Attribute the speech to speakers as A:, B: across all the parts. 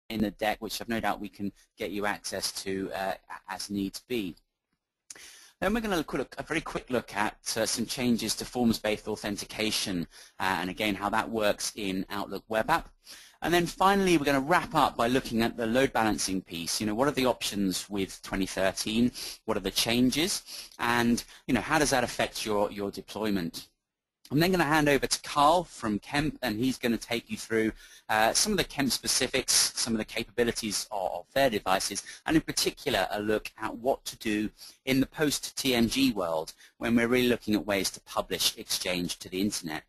A: in the deck, which I've no doubt we can get you access to as needs be. Then we're going to look a very quick look at some changes to forms-based authentication and again how that works in Outlook Web App. And then finally we're going to wrap up by looking at the load balancing piece. What are the options with 2013? What are the changes? And how does that affect your deployment? I'm then going to hand over to Carl from Kemp, and he's going to take you through some of the Kemp specifics, some of the capabilities of their devices, and in particular a look at what to do in the post-TMG world when we're really looking at ways to publish Exchange to the internet.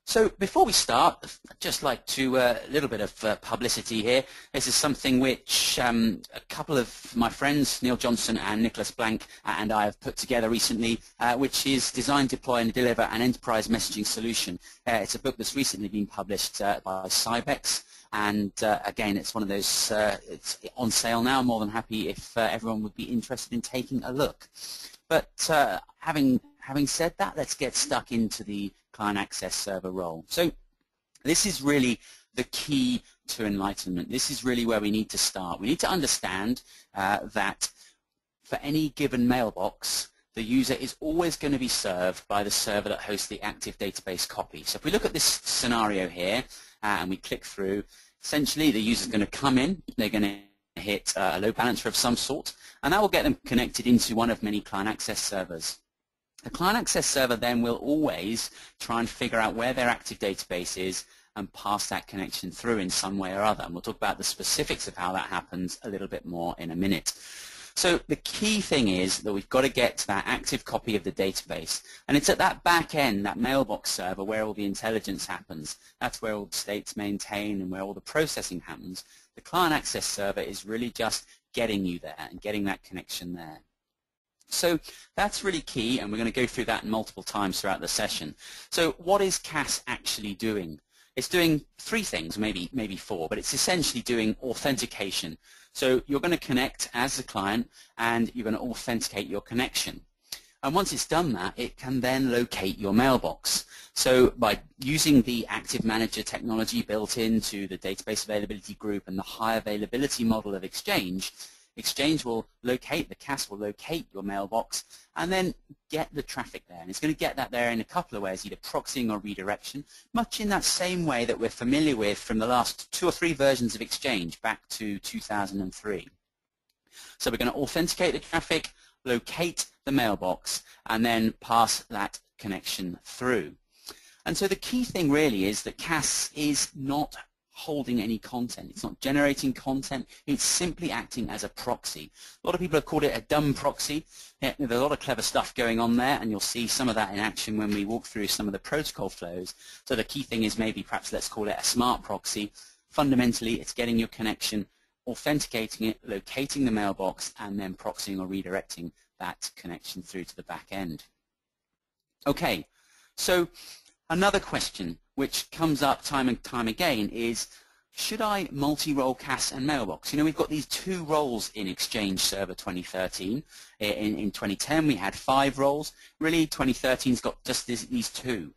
A: So before we start, I'd just like to a little bit of publicity here. This is something which a couple of my friends, Neil Johnson and Nicholas Blank, and I have put together recently, which is Design, Deploy and Deliver an Enterprise Messaging Solution. It's a book that's recently been published by Cybex, and again, it's one of those, it's on sale now. I'm more than happy if everyone would be interested in taking a look. But having said that, let's get stuck into the client access server role. So this is really the key to enlightenment. This is really where we need to start. We need to understand that for any given mailbox, the user is always going to be served by the server that hosts the active database copy. So if we look at this scenario here and we click through, essentially the user is going to come in, they're going to hit a load balancer of some sort, and that will get them connected into one of many client access servers. The client access server then will always try and figure out where their active database is and pass that connection through in some way or other. And we'll talk about the specifics of how that happens a little bit more in a minute. So the key thing is that we've got to get to that active copy of the database. And it's at that back end, that mailbox server, where all the intelligence happens. That's where all the states maintain and where all the processing happens. The client access server is really just getting you there and getting that connection there. So that's really key, and we're going to go through that multiple times throughout the session. So what is CAS actually doing? It's doing three things, maybe four, but it's essentially doing authentication. So you're going to connect as the client, and you're going to authenticate your connection. And once it's done that, it can then locate your mailbox. So by using the Active Manager technology built into the database availability group and the high availability model of Exchange, Exchange will locate, the CAS will locate your mailbox and then get the traffic there. And it's going to get that there in a couple of ways, either proxying or redirection, much in that same way that we're familiar with from the last 2 or 3 versions of Exchange back to 2003. So we're going to authenticate the traffic, locate the mailbox, and then pass that connection through. And so the key thing really is that CAS is not holding any content. It's not generating content. It's simply acting as a proxy. A lot of people have called it a dumb proxy. There's a lot of clever stuff going on there, and you'll see some of that in action when we walk through some of the protocol flows. So the key thing is maybe perhaps let's call it a smart proxy. Fundamentally, it's getting your connection, authenticating it, locating the mailbox, and then proxying or redirecting that connection through to the back end. Okay, so another question which comes up time and time again is, should I multi-role CAS and mailbox? We've got these 2 roles in Exchange Server 2013. In 2010 we had 5 roles. Really 2013's got just these 2.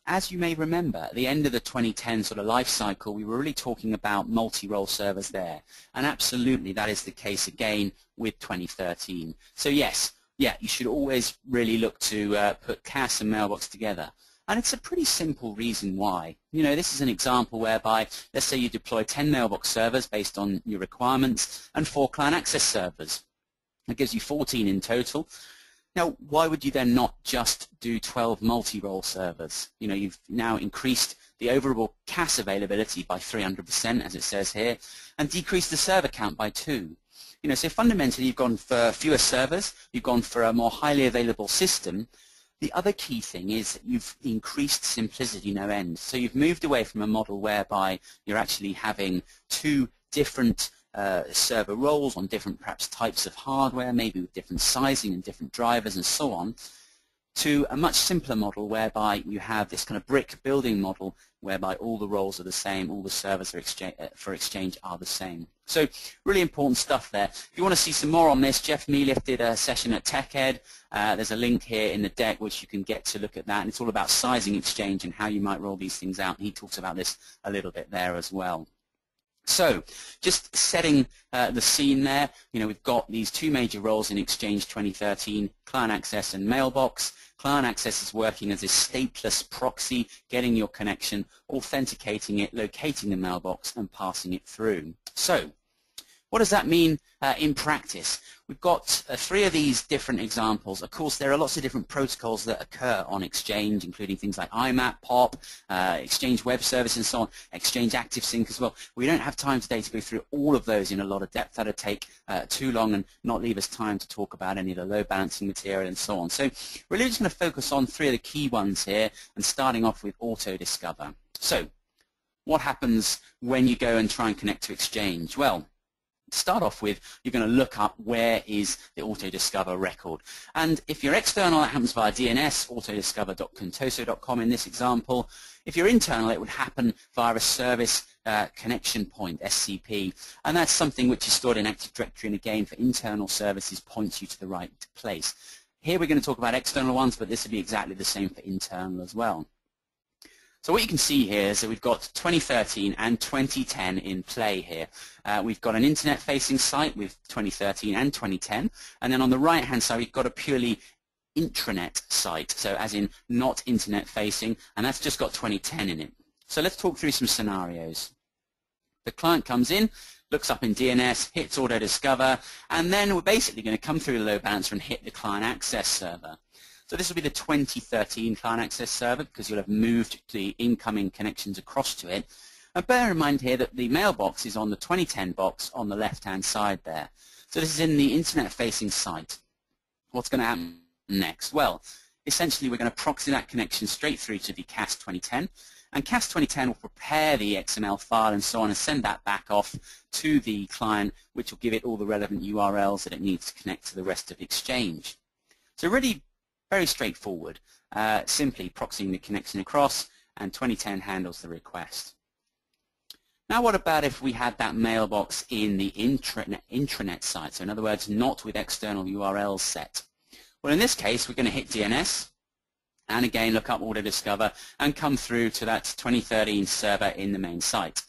A: As you may remember, at the end of the 2010 sort of life cycle, we were really talking about multi-role servers there. And absolutely that is the case again with 2013. So yes, you should always really look to put CAS and mailbox together. And it's a pretty simple reason why. This is an example whereby, let's say you deploy 10 mailbox servers based on your requirements and 4 client access servers. That gives you 14 in total. Now, why would you then not just do 12 multi-role servers? You've now increased the overall CAS availability by 300%, as it says here, and decreased the server count by 2. So fundamentally, you've gone for fewer servers, you've gone for a more highly available system. The other key thing is that you've increased simplicity no end. So you've moved away from a model whereby you're actually having 2 different server roles on different perhaps types of hardware, maybe with different sizing and different drivers and so on. to a much simpler model whereby you have this kind of brick building model whereby all the roles are the same, all the servers are for Exchange are the same. So really important stuff there. If you want to see some more on this, Jeff Mealiff did a session at TechEd. There's a link here in the deck which you can get to look at that, and it's all about sizing Exchange and how you might roll these things out. And he talks about this a little bit there as well. So, just setting the scene there, we've got these two major roles in Exchange 2013, Client Access and Mailbox. Client Access is working as a stateless proxy, getting your connection, authenticating it, locating the mailbox, and passing it through. So, what does that mean in practice? We've got three of these different examples. Of course, there are lots of different protocols that occur on Exchange, including things like IMAP, POP, Exchange Web Service, and so on, Exchange ActiveSync as well. We don't have time today to go through all of those in a lot of depth. That would take too long and not leave us time to talk about any of the load balancing material and so on. So we're really just going to focus on three of the key ones here, and starting off with Autodiscover. So what happens when you go and try and connect to Exchange? Well, to start off with, you're going to look up where is the Autodiscover record. And if you're external, that happens via DNS, autodiscover.contoso.com in this example. If you're internal, it would happen via a service connection point, SCP. And that's something which is stored in Active Directory, and again, for internal services, points you to the right place. Here we're going to talk about external ones, but this will be exactly the same for internal as well. So what you can see here is that we've got 2013 and 2010 in play here. We've got an internet-facing site with 2013 and 2010, and then on the right-hand side we've got a purely intranet site, so as in not internet-facing, and that's just got 2010 in it. So let's talk through some scenarios. The client comes in, looks up in DNS, hits Autodiscover, and then we're basically going to come through the load balancer and hit the client access server. So this will be the 2013 client access server because you'll have moved the incoming connections across to it. And bear in mind here that the mailbox is on the 2010 box on the left-hand side there. So this is in the internet-facing site. What's going to happen next? Well, essentially we're going to proxy that connection straight through to the CAS 2010. And CAS 2010 will prepare the XML file and so on and send that back off to the client, which will give it all the relevant URLs that it needs to connect to the rest of Exchange. So really very straightforward, simply proxying the connection across, and 2010 handles the request. Now what about if we had that mailbox in the intranet site, so in other words, not with external URLs set? Well, in this case, we're going to hit DNS, and again look up Autodiscover, and come through to that 2013 server in the main site.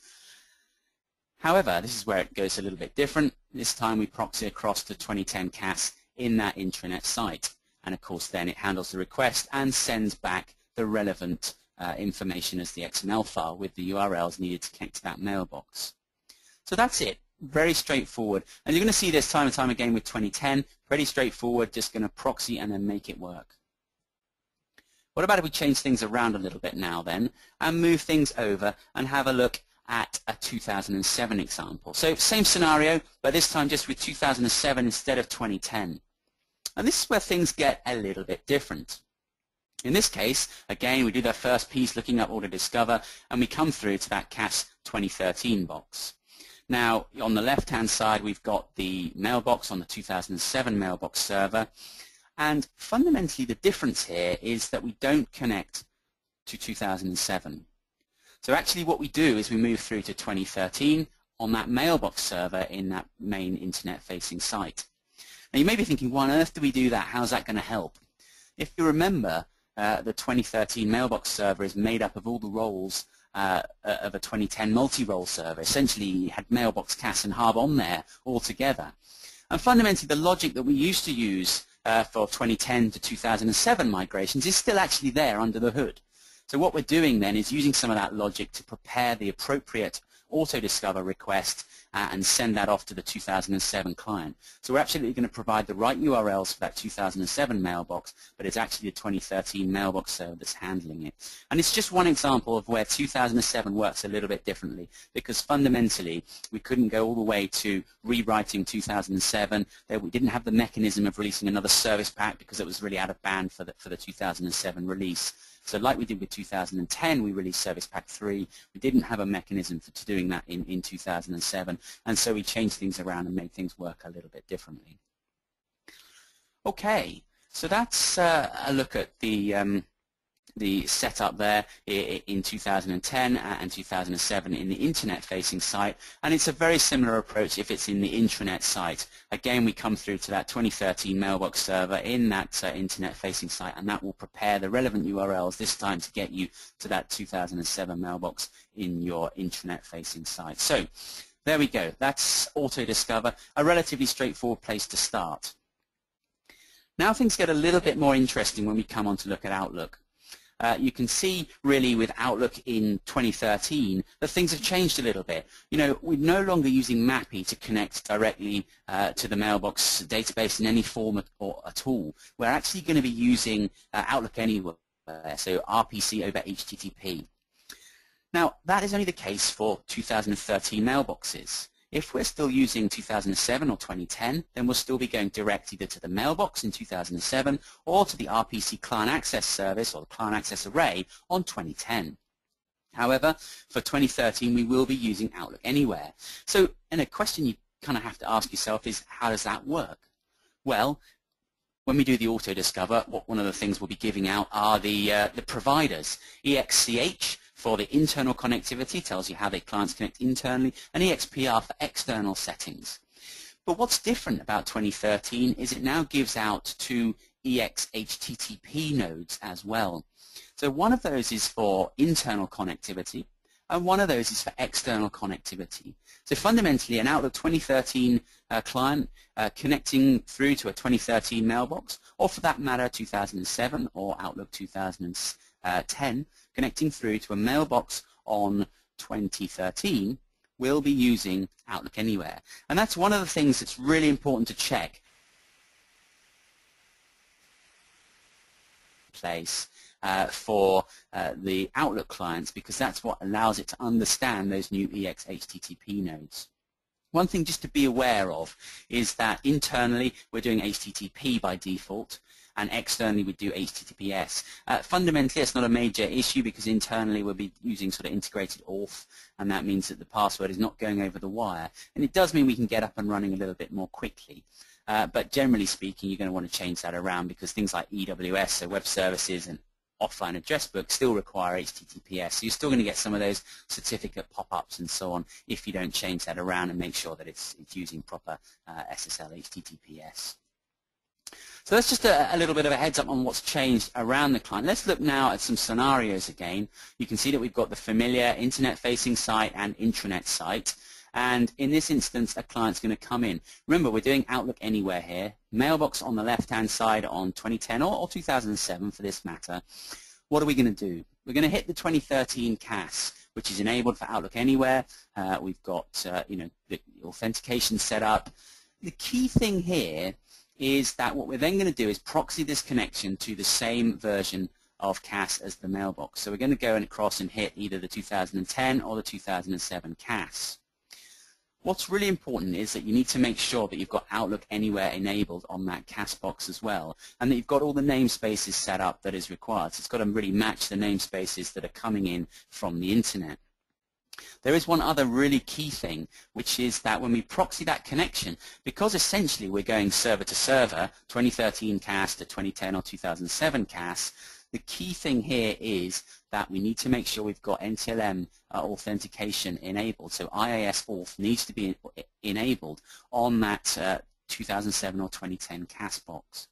A: However, this is where it goes a little bit different. This time we proxy across to 2010 CAS in that intranet site. And of course then it handles the request and sends back the relevant information as the XML file with the URLs needed to connect to that mailbox. So that's it. Very straightforward. And you're going to see this time and time again with 2010. Pretty straightforward, just going to proxy and then make it work. What about if we change things around a little bit now then and move things over and have a look at a 2007 example. So same scenario, but this time just with 2007 instead of 2010. And this is where things get a little bit different. In this case, again, we do that first piece looking up Autodiscover, and we come through to that CAS 2013 box. Now, on the left-hand side, we've got the mailbox on the 2007 mailbox server, and fundamentally the difference here is that we don't connect to 2007. So actually what we do is we move through to 2013 on that mailbox server in that main internet-facing site. Now you may be thinking, why on earth do we do that? How's that going to help? If you remember, the 2013 mailbox server is made up of all the roles of a 2010 multi-role server. Essentially, you had mailbox, CAS, and hub on there all together. And fundamentally, the logic that we used to use for 2010 to 2007 migrations is still actually there under the hood. So what we're doing then is using some of that logic to prepare the appropriate Autodiscover request and send that off to the 2007 client. So we're absolutely going to provide the right URLs for that 2007 mailbox, but it's actually the 2013 mailbox server that's handling it. And it's just one example of where 2007 works a little bit differently, because fundamentally we couldn't go all the way to rewriting 2007. We didn't have the mechanism of releasing another service pack because it was really out of band for the 2007 release. So like we did with 2010, we released Service Pack 3. We didn't have a mechanism for doing that in 2007, and so we changed things around and made things work a little bit differently. Okay, So that's a look at the setup there in 2010 and 2007 in the internet-facing site, and it's a very similar approach if it's in the intranet site. Again, we come through to that 2013 mailbox server in that internet-facing site, and that will prepare the relevant URLs this time to get you to that 2007 mailbox in your intranet-facing site. So there we go. That's Autodiscover, a relatively straightforward place to start. Now things get a little bit more interesting when we come on to look at Outlook. You can see really with Outlook in 2013 that things have changed a little bit. You know, we're no longer using MAPI to connect directly to the mailbox database in any form at all. We're actually going to be using Outlook Anywhere, so RPC over HTTP. Now, that is only the case for 2013 mailboxes. If we're still using 2007 or 2010, then we'll still be going direct either to the mailbox in 2007 or to the RPC client access service or the client access array on 2010. However, for 2013, we will be using Outlook Anywhere. So, and a question you kind of have to ask yourself is, how does that work? Well, when we do the Autodiscover, one of the things we'll be giving out are the providers. EXCH for the internal connectivity, tells you how the clients connect internally, and EXPR for external settings. But what's different about 2013 is it now gives out 2 EXHTTP nodes as well. So one of those is for internal connectivity, and one of those is for external connectivity. So fundamentally, an Outlook 2013 client connecting through to a 2013 mailbox, or for that matter 2007 or Outlook 2010, connecting through to a mailbox on 2013, will be using Outlook Anywhere. And that's one of the things that's really important to check. Place for the Outlook clients, because that's what allows it to understand those new EXHTTP nodes. One thing just to be aware of is that internally we're doing HTTP by default, and externally we do HTTPS. Fundamentally, it's not a major issue because internally we'll be using sort of integrated auth, and that means that the password is not going over the wire. And it does mean we can get up and running a little bit more quickly. But generally speaking, you're going to want to change that around because things like EWS, so web services, and offline address book still require HTTPS. So you're still going to get some of those certificate pop-ups and so on if you don't change that around and make sure that it's using proper SSL HTTPS. So that's just a little bit of a heads up on what's changed around the client. Let's look now at some scenarios again. You can see that we've got the familiar internet-facing site and intranet site. And in this instance, a client's going to come in. Remember, we're doing Outlook Anywhere here. Mailbox on the left-hand side on 2010 or 2007 for this matter. What are we going to do? We're going to hit the 2013 CAS, which is enabled for Outlook Anywhere. We've got the authentication set up. The key thing here is that what we're then going to do is proxy this connection to the same version of CAS as the mailbox. So we're going to go across and hit either the 2010 or the 2007 CAS. What's really important is that you need to make sure that you've got Outlook Anywhere enabled on that CAS box as well, and that you've got all the namespaces set up that is required. So it's got to really match the namespaces that are coming in from the internet. There is one other really key thing, which is that when we proxy that connection, because essentially we're going server to server, 2013 CAS to 2010 or 2007 CAS, the key thing here is that we need to make sure we've got NTLM authentication enabled. So IIS auth needs to be enabled on that 2007 or 2010 CAS box.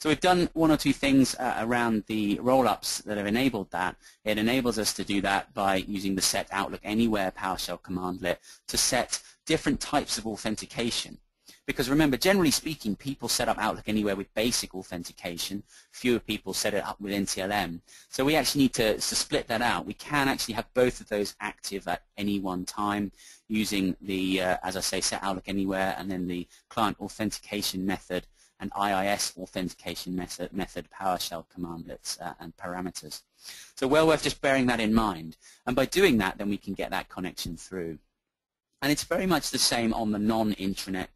A: So we've done one or two things around the roll-ups that have enabled that. It enables us to do that by using the set Outlook Anywhere PowerShell commandlet to set different types of authentication. Because remember, generally speaking, people set up Outlook Anywhere with basic authentication. Fewer people set it up with NTLM. So we actually need to split that out. We can actually have both of those active at any one time using the, as I say, set Outlook Anywhere and then the client authentication method and IIS authentication method PowerShell commandlets and parameters. So well worth just bearing that in mind. And by doing that, then we can get that connection through. And it's very much the same on the non-internet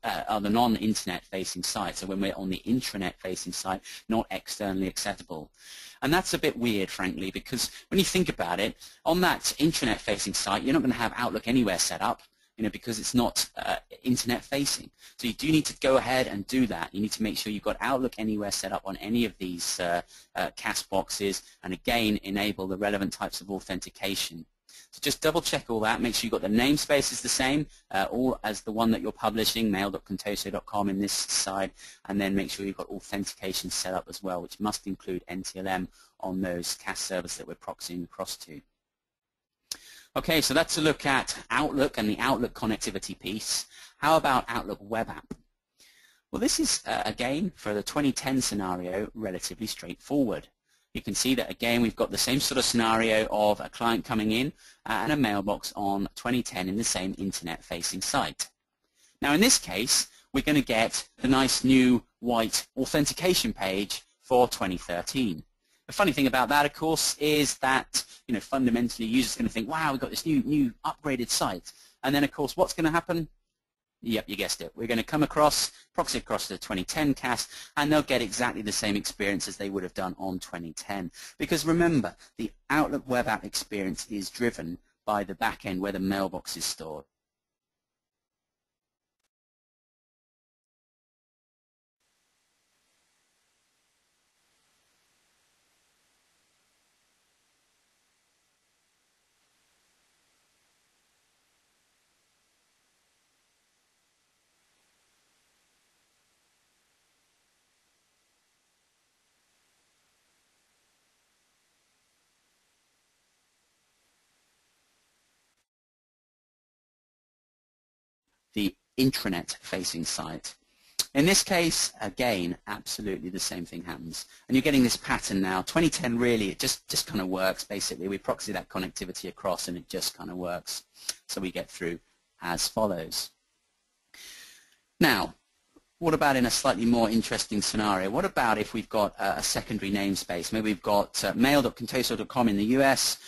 A: facing site. So when we're on the intranet facing site, not externally accessible. And that's a bit weird, frankly, because when you think about it, on that intranet facing site, you're not going to have Outlook Anywhere set up because it's not internet facing. So you do need to go ahead and do that. You need to make sure you've got Outlook Anywhere set up on any of these CAS boxes, and again enable the relevant types of authentication. So just double check all that, make sure you've got the namespace is the same, all as the one that you're publishing, mail.contoso.com in this side, and then make sure you've got authentication set up as well, which must include NTLM on those CAS servers that we're proxying across to. Okay, so that's a look at Outlook and the Outlook connectivity piece. How about Outlook Web App? Well, this is, again, for the 2010 scenario, relatively straightforward. You can see that, again, we've got the same sort of scenario of a client coming in and a mailbox on 2010 in the same internet-facing site. Now, in this case, we're going to get the nice new white authentication page for 2013. The funny thing about that, of course, is that fundamentally users are going to think, wow, we've got this new upgraded site. And then, of course, what's going to happen? Yep, you guessed it. We're going to come across, proxy across the 2010 CAS, and they'll get exactly the same experience as they would have done on 2010. Because remember, the Outlook Web App experience is driven by the back end where the mailbox is stored. The intranet-facing site. In this case, again, absolutely the same thing happens. And you're getting this pattern now. 2010 really, it just kind of works, basically. We proxy that connectivity across and it just kind of works. So we get through as follows. Now, what about in a slightly more interesting scenario? What about if we've got a secondary namespace? Maybe we've got mail.contoso.com in the US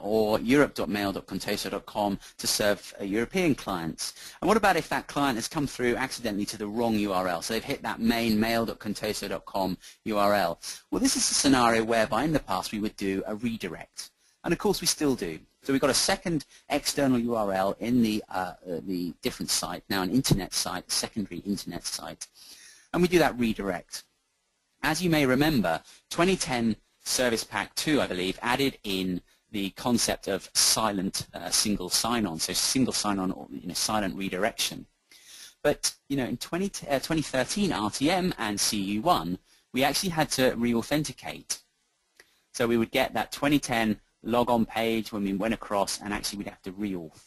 A: or europe.mail.contoso.com to serve European clients. And what about if that client has come through accidentally to the wrong URL? So they've hit that main mail.contoso.com URL. Well, this is a scenario whereby in the past we would do a redirect. And of course we still do. So we've got a second external URL in the different site, now an internet site, secondary internet site. And we do that redirect. As you may remember, 2010 Service Pack 2, I believe, added in the concept of silent single sign-on, so single sign-on or silent redirection. But in 2013 RTM and CU1, we actually had to re-authenticate. So we would get that 2010 log-on page when we went across, and actually we'd have to re-auth.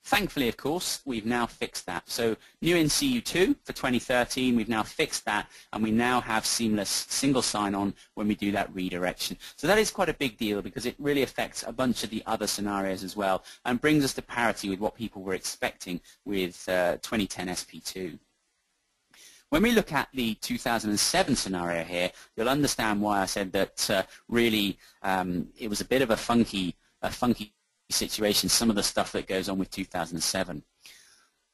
A: Thankfully, of course, we've now fixed that. So new in CU2 for 2013, we've now fixed that, and we now have seamless single sign-on when we do that redirection. So that is quite a big deal because it really affects a bunch of the other scenarios as well and brings us to parity with what people were expecting with 2010 SP2. When we look at the 2007 scenario here, you'll understand why I said that really it was a bit of a funky situation, some of the stuff that goes on with 2007.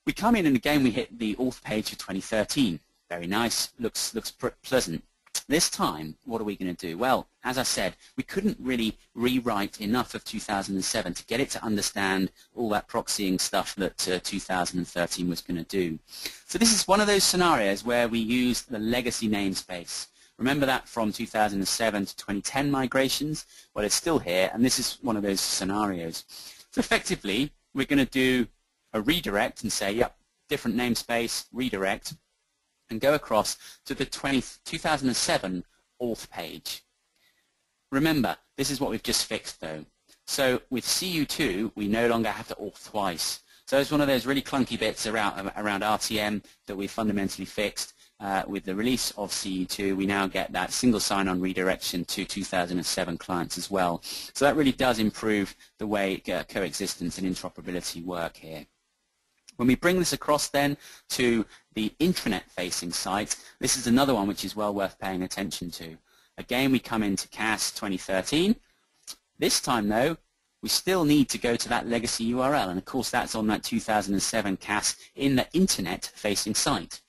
A: We come in and again we hit the auth page for 2013. Very nice, looks pleasant. This time, what are we going to do? Well, as I said, we couldn't really rewrite enough of 2007 to get it to understand all that proxying stuff that 2013 was going to do. So this is one of those scenarios where we use the legacy namespace. Remember that from 2007 to 2010 migrations? Well, it's still here, and this is one of those scenarios. So effectively, we're going to do a redirect and say, yep, different namespace, redirect, and go across to the 2007 auth page. Remember, this is what we've just fixed though. So with CU2, we no longer have to auth twice. So it's one of those really clunky bits around RTM that we fundamentally fixed. With the release of CU2, we now get that single sign-on redirection to 2007 clients as well. So that really does improve the way coexistence and interoperability work here. When we bring this across then to the intranet-facing site, this is another one which is well worth paying attention to. Again, we come into CAS 2013. This time, though, we still need to go to that legacy URL, and of course that's on that 2007 CAS in the internet-facing site.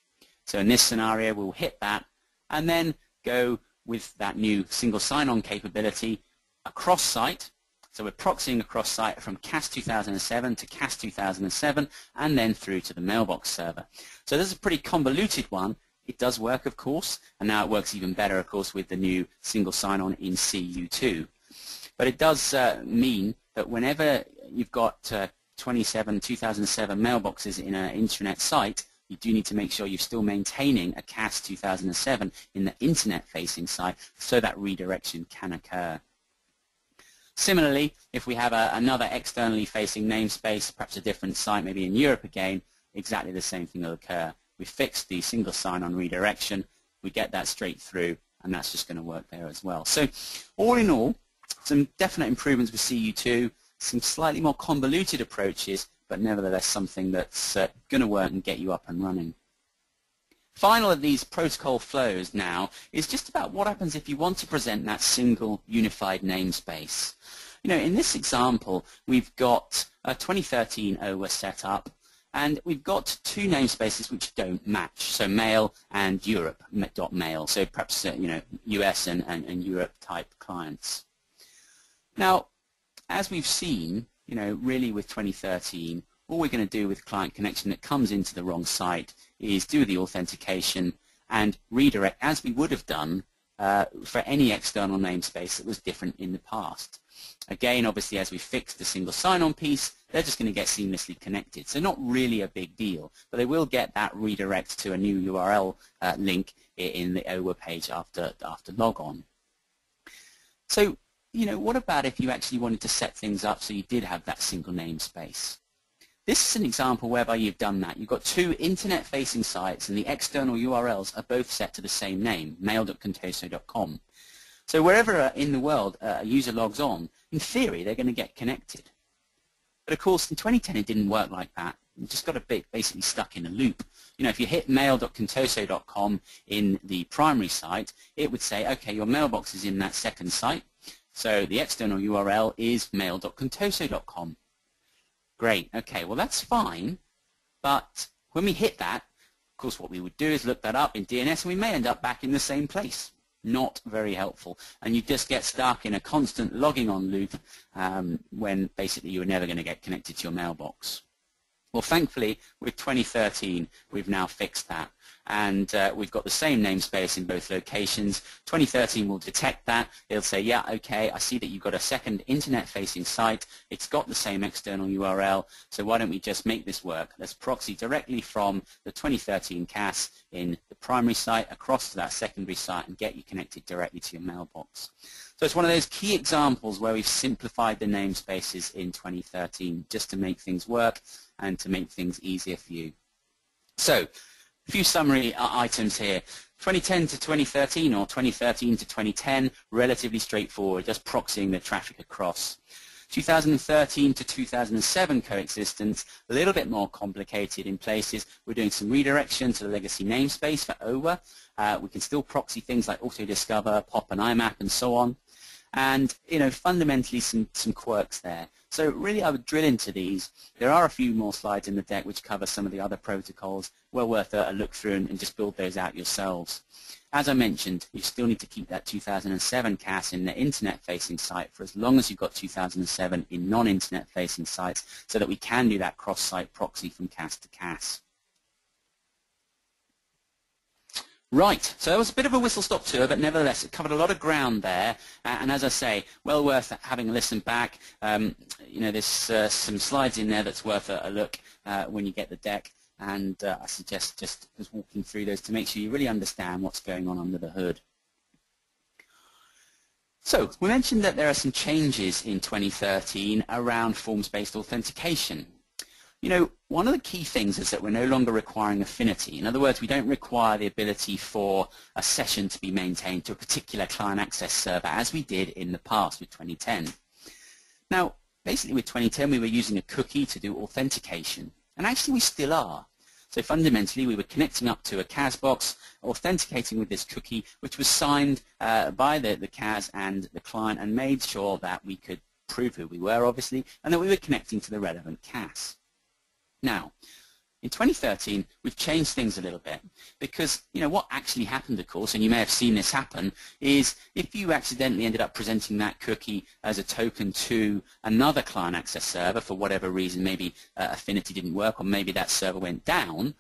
A: So in this scenario, we'll hit that and then go with that new single sign-on capability across site. So we're proxying across site from CAS 2007 to CAS 2007 and then through to the mailbox server. So this is a pretty convoluted one. It does work, of course, and now it works even better, of course, with the new single sign-on in CU2. But it does mean that whenever you've got 2007 mailboxes in an intranet site, you do need to make sure you're still maintaining a CAS 2007 in the internet-facing site so that redirection can occur. Similarly, if we have another externally facing namespace, perhaps a different site, maybe in Europe again, exactly the same thing will occur. We fix the single sign-on redirection, we get that straight through, and that's just going to work there as well. So all in all, some definite improvements with CU2, some slightly more convoluted approaches, but nevertheless something that's going to work and get you up and running. Final of these protocol flows now is just about what happens if you want to present that single unified namespace. You know, in this example, we've got a 2013 OWA set up, and we've got two namespaces which don't match, so mail and Europe.mail, so perhaps you know, US and Europe type clients. Now, as we've seen, you know, really with 2013, all we're going to do with client connection that comes into the wrong site is do the authentication and redirect as we would have done for any external namespace that was different in the past. Again, obviously, as we fix the single sign-on piece, they're just going to get seamlessly connected. So not really a big deal, but they will get that redirect to a new URL link in the OWA page after logon. So, you know, what about if you actually wanted to set things up so you did have that single namespace? This is an example whereby you've done that. You've got two internet-facing sites and the external URLs are both set to the same name, mail.contoso.com. So wherever in the world a user logs on, in theory they're going to get connected. But of course in 2010 it didn't work like that. You just got to basically stuck in a loop. You know, if you hit mail.contoso.com in the primary site, it would say, okay, your mailbox is in that second site, so the external URL is mail.contoso.com. Great, okay, well that's fine, but when we hit that, of course what we would do is look that up in DNS and we may end up back in the same place. Not very helpful, and you just get stuck in a constant logging on loop when basically you were never going to get connected to your mailbox. Well, thankfully, with 2013, we've now fixed that, and we've got the same namespace in both locations. 2013 will detect that. It'll say, yeah, okay, I see that you've got a second internet-facing site. It's got the same external URL, so why don't we just make this work? Let's proxy directly from the 2013 CAS in the primary site across to that secondary site and get you connected directly to your mailbox. So it's one of those key examples where we've simplified the namespaces in 2013 just to make things work and to make things easier for you. So, a few summary items here. 2010 to 2013 or 2013 to 2010, relatively straightforward, just proxying the traffic across. 2013 to 2007 coexistence, a little bit more complicated in places. We're doing some redirection to the legacy namespace for OWA. We can still proxy things like Autodiscover, POP and IMAP and so on. And, you know, fundamentally some quirks there. So really I would drill into these. There are a few more slides in the deck which cover some of the other protocols. Well worth a look through and just build those out yourselves. As I mentioned, you still need to keep that 2007 CAS in the internet-facing site for as long as you've got 2007 in non-internet-facing sites so that we can do that cross-site proxy from CAS to CAS. Right, so that was a bit of a whistle-stop tour, but nevertheless it covered a lot of ground there, and as I say, well worth having a listen back. You know, there's some slides in there that's worth a look when you get the deck, and I suggest just walking through those to make sure you really understand what's going on under the hood. So, we mentioned that there are some changes in 2013 around forms-based authentication. You know, one of the key things is that we're no longer requiring affinity. In other words, we don't require the ability for a session to be maintained to a particular client access server as we did in the past with 2010. Now, basically with 2010 we were using a cookie to do authentication, and actually we still are. So fundamentally we were connecting up to a CAS box, authenticating with this cookie, which was signed by the CAS and the client and made sure that we could prove who we were, obviously, and that we were connecting to the relevant CAS. Now, In 2013, we've changed things a little bit because, what actually happened, of course, and you may have seen this happen, is if you accidentally ended up presenting that cookie as a token to another client access server for whatever reason, maybe affinity didn't work or maybe that server went down,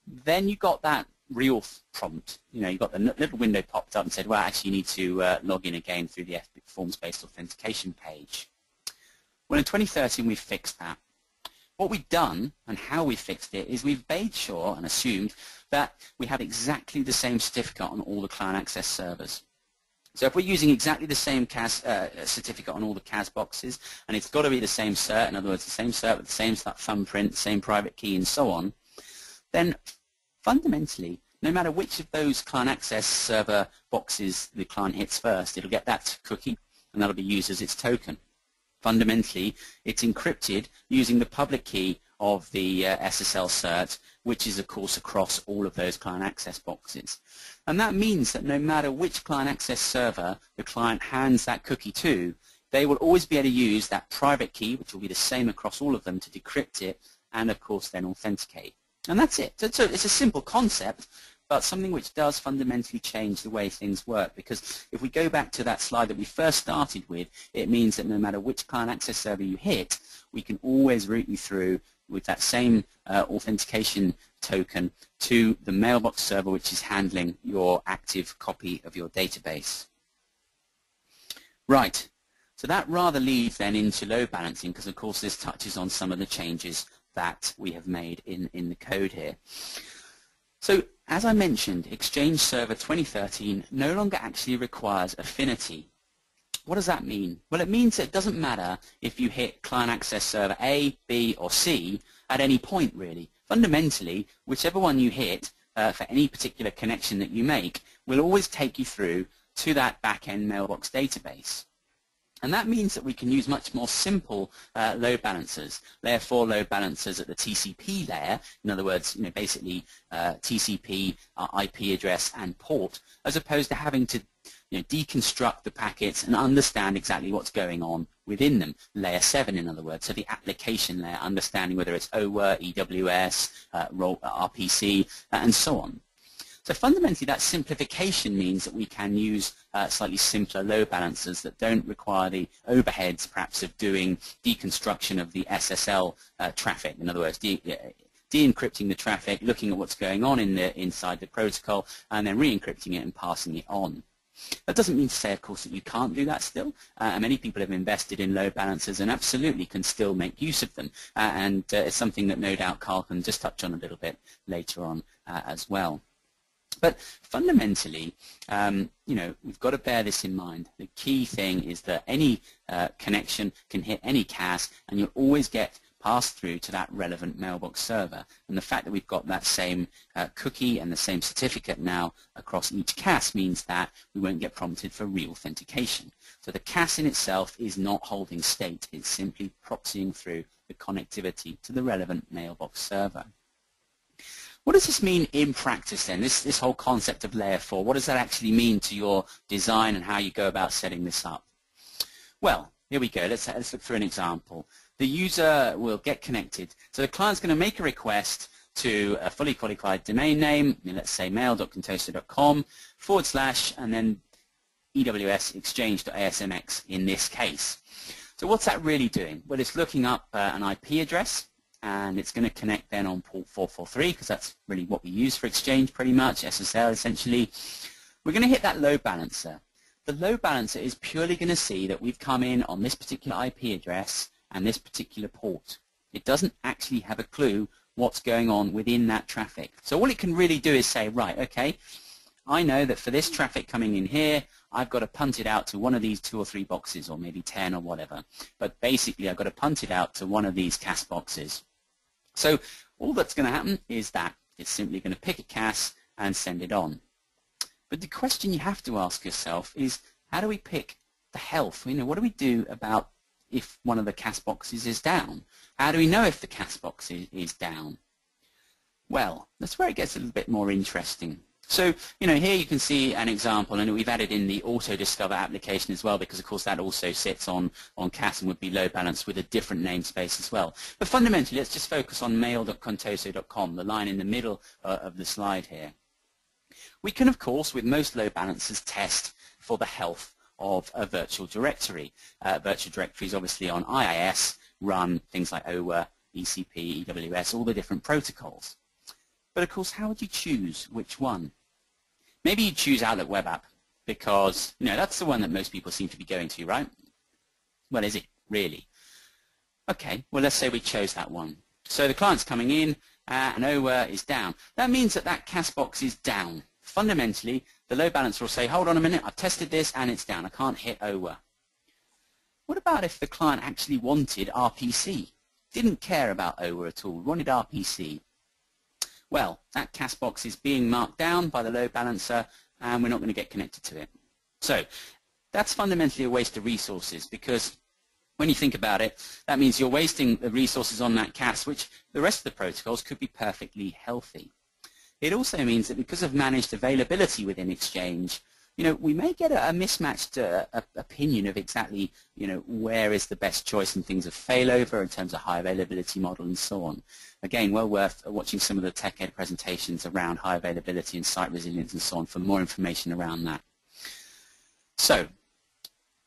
A: then you got that real prompt. You got the little window popped up and said, well, actually you need to log in again through the Formsbased authentication page. Well, in 2013, we've fixed that. What we've done and how we fixed it is we've made sure and assumed that we have exactly the same certificate on all the client access servers. So if we're using exactly the same CAS certificate on all the CAS boxes, and it's got to be the same cert, in other words, the same cert with the same thumbprint, the same private key, and so on, then fundamentally, no matter which of those client access server boxes the client hits first, it'll get that cookie, and that'll be used as its token. Fundamentally, it's encrypted using the public key of the SSL cert, which is, of course, across all of those client access boxes. And that means that no matter which client access server the client hands that cookie to, they will always be able to use that private key, which will be the same across all of them, to decrypt it and, of course, then authenticate. And that's it. So it's a simple concept, but something which does fundamentally change the way things work, because if we go back to that slide that we first started with, it means that no matter which client access server you hit, we can always route you through with that same authentication token to the mailbox server which is handling your active copy of your database. Right, so that rather leads then into load balancing, because of course this touches on some of the changes that we have made in the code here. So, as I mentioned, Exchange Server 2013 no longer actually requires affinity. What does that mean? Well, it means that it doesn't matter if you hit Client Access Server A, B, or C at any point, really. Fundamentally, whichever one you hit for any particular connection that you make will always take you through to that back-end mailbox database. And that means that we can use much more simple load balancers, layer 4 load balancers at the TCP layer, in other words, basically TCP, IP address, and port, as opposed to having to deconstruct the packets and understand exactly what's going on within them. Layer 7, in other words, so the application layer, understanding whether it's OWA, EWS, RPC, and so on. So fundamentally, that simplification means that we can use slightly simpler load balancers that don't require the overheads, perhaps, of doing deconstruction of the SSL traffic. In other words, de-encrypting the traffic, looking at what's going on inside the protocol, and then re-encrypting it and passing it on. That doesn't mean to say, of course, that you can't do that still. Many people have invested in load balancers and absolutely can still make use of them. And it's something that no doubt Carl can just touch on a little bit later on as well. But fundamentally, we've got to bear this in mind. The key thing is that any connection can hit any CAS, and you'll always get passed through to that relevant mailbox server. And the fact that we've got that same cookie and the same certificate now across each CAS means that we won't get prompted for re-authentication. So the CAS in itself is not holding state. It's simply proxying through the connectivity to the relevant mailbox server. What does this mean in practice then, this whole concept of layer 4? What does that actually mean to your design and how you go about setting this up? Well, here we go. Let's look through an example. The user will get connected. So the client's going to make a request to a fully qualified domain name, let's say mail.contoso.com / and then EWS exchange.asmx in this case. So what's that really doing? Well, it's looking up an IP address, and it's going to connect then on port 443, because that's really what we use for Exchange pretty much, SSL essentially. We're going to hit that load balancer. The load balancer is purely going to see that we've come in on this particular IP address and this particular port. It doesn't actually have a clue what's going on within that traffic. So all it can really do is say, right, okay, I know that for this traffic coming in here, I've got to punt it out to one of these 2 or 3 boxes, or maybe 10 or whatever. But basically, I've got to punt it out to one of these CAS boxes. So all that's going to happen is that it's simply going to pick a CAS and send it on. But the question you have to ask yourself is, how do we pick the health? What do we do about if one of the CAS boxes is down? How do we know if the CAS box is down? Well, that's where it gets a little bit more interesting. So, here you can see an example, and we've added in the Autodiscover application as well, because of course that also sits on CAS and would be load balanced with a different namespace as well. But fundamentally, let's just focus on mail.contoso.com, the line in the middle of the slide here. We can, of course, with most load balancers, test for the health of a virtual directory. Virtual directories, obviously, on IIS run things like OWA, ECP, EWS, all the different protocols. But of course, how would you choose which one? Maybe you choose Outlook Web App because, that's the one that most people seem to be going to, right? Well, is it really? Okay, well, let's say we chose that one. So the client's coming in and OWA is down. That means that CAS box is down. Fundamentally, the load balancer will say, hold on a minute, I've tested this and it's down. I can't hit OWA. What about if the client actually wanted RPC? Didn't care about OWA at all, wanted RPC? Well, that CAS box is being marked down by the load balancer and we're not going to get connected to it. So that's fundamentally a waste of resources, because when you think about it, that means you're wasting the resources on that CAS, which the rest of the protocols could be perfectly healthy. It also means that because of managed availability within Exchange, we may get a mismatched opinion of exactly, where is the best choice in things of failover in terms of high availability model and so on. Again, well worth watching some of the tech ed presentations around high availability and site resilience and so on for more information around that. So,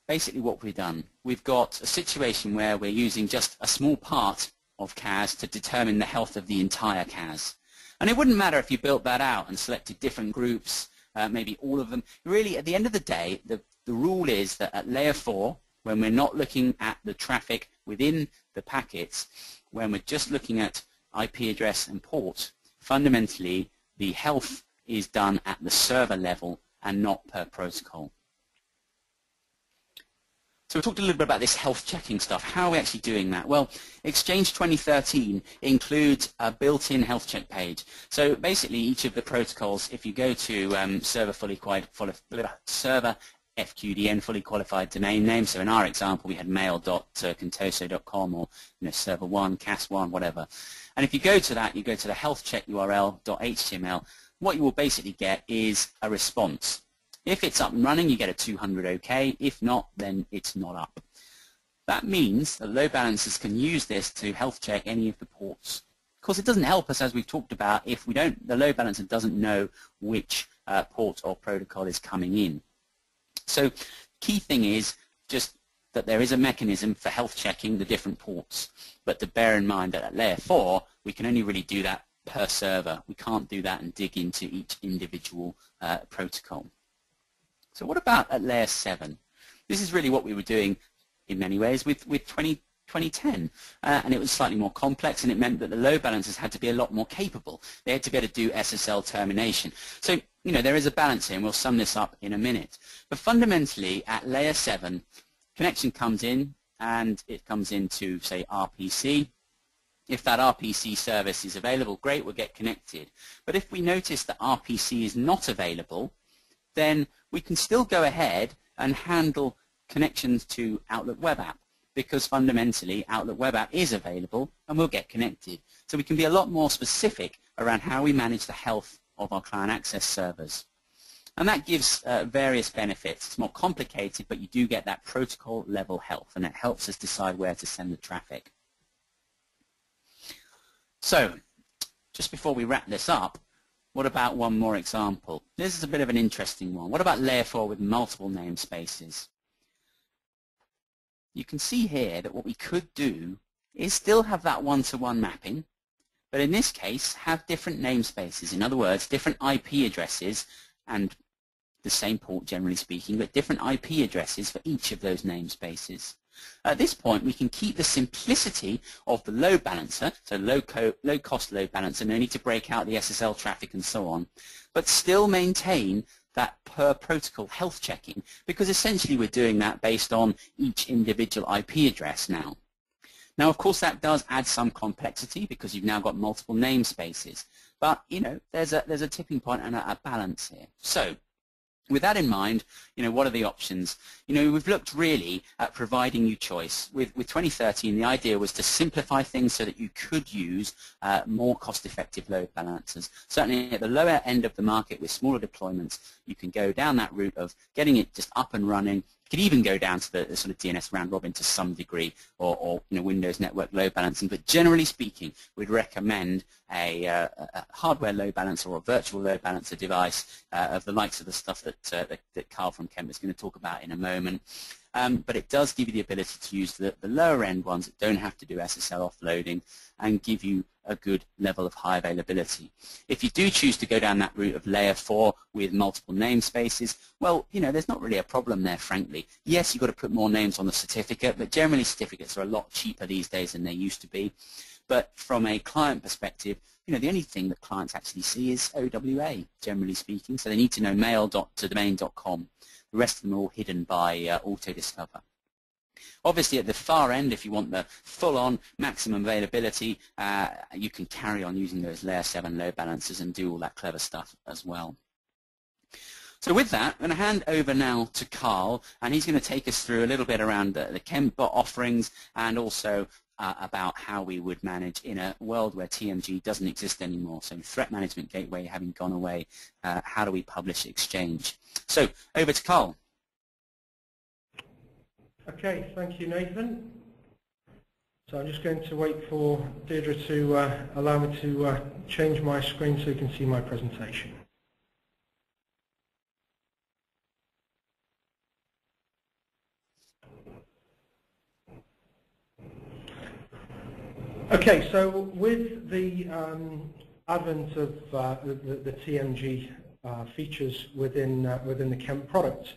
A: basically what we've done, we've got a situation where we're using just a small part of CAS to determine the health of the entire CAS. And it wouldn't matter if you built that out and selected different groups, maybe all of them. Really, at the end of the day, the rule is that at layer 4, when we're not looking at the traffic within the packets, when we're just looking at IP address and port, fundamentally the health is done at the server level and not per protocol. So we talked a little bit about this health checking stuff. How are we actually doing that? Well, Exchange 2013 includes a built-in health check page. So basically each of the protocols, if you go to server FQDN, fully qualified domain name, so in our example we had mail.contoso.com or server 1, CAS 1, whatever. And if you go to that, you go to the health check URL.html, what you will basically get is a response. If it's up and running, you get a 200 OK. If not, then it's not up. That means that load balancers can use this to health check any of the ports. Of course, it doesn't help us, as we've talked about, if the load balancer doesn't know which port or protocol is coming in. So key thing is just that there is a mechanism for health checking the different ports. But to bear in mind that at layer 4, we can only really do that per server. We can't do that and dig into each individual protocol. So what about at layer 7? This is really what we were doing in many ways with 2010. And it was slightly more complex, and it meant that the load balancers had to be a lot more capable. They had to be able to do SSL termination. So, there is a balance here, and we'll sum this up in a minute. But fundamentally, at layer 7, connection comes in, and it comes into, say, RPC. If that RPC service is available, great, we'll get connected. But if we notice that RPC is not available, then we can still go ahead and handle connections to Outlook Web App, because fundamentally Outlook Web App is available and we'll get connected. So we can be a lot more specific around how we manage the health of our client access servers. And that gives various benefits. It's more complicated, but you do get that protocol level health, and it helps us decide where to send the traffic. So, just before we wrap this up, what about one more example? This is a bit of an interesting one. What about layer 4 with multiple namespaces? You can see here that what we could do is still have that one-to-one mapping, but in this case have different namespaces. In other words, different IP addresses, and the same port generally speaking, but different IP addresses for each of those namespaces. At this point, we can keep the simplicity of the load balancer, so low-cost load balancer, no need to break out the SSL traffic and so on, but still maintain that per protocol health checking, because essentially we're doing that based on each individual IP address now. Now, of course, that does add some complexity because you've now got multiple namespaces, but there's a tipping point and a balance here. So With that in mind, what are the options? We've looked really at providing you choice. With 2013, the idea was to simplify things so that you could use more cost-effective load balancers. Certainly at the lower end of the market with smaller deployments, you can go down that route of getting it just up and running. You could even go down to the sort of DNS round robin to some degree, or Windows network load balancing. But generally speaking, we'd recommend a hardware load balancer or a virtual load balancer device of the likes of the stuff that Carl from Kemp is going to talk about in a moment. But it does give you the ability to use the lower end ones that don't have to do SSL offloading and give you a good level of high availability. If you do choose to go down that route of layer 4 with multiple namespaces, well, there's not really a problem there, frankly. Yes, you've got to put more names on the certificate, but generally certificates are a lot cheaper these days than they used to be. But from a client perspective, the only thing that clients actually see is OWA, generally speaking. So they need to know mail.todomain.com. The rest of them are all hidden by Autodiscover. Obviously, at the far end, if you want the full-on maximum availability, you can carry on using those layer 7 load balancers and do all that clever stuff as well. So with that, I'm going to hand over now to Carl, and he's going to take us through a little bit around the Kemp offerings and also about how we would manage in a world where TMG doesn't exist anymore. So threat management gateway having gone away, how do we publish Exchange? So over to Carl.
B: Okay, thank you, Nathan. So I'm just going to wait for Deirdre to allow me to change my screen so you can see my presentation. Okay, so with the advent of the TMG features within the Kemp product,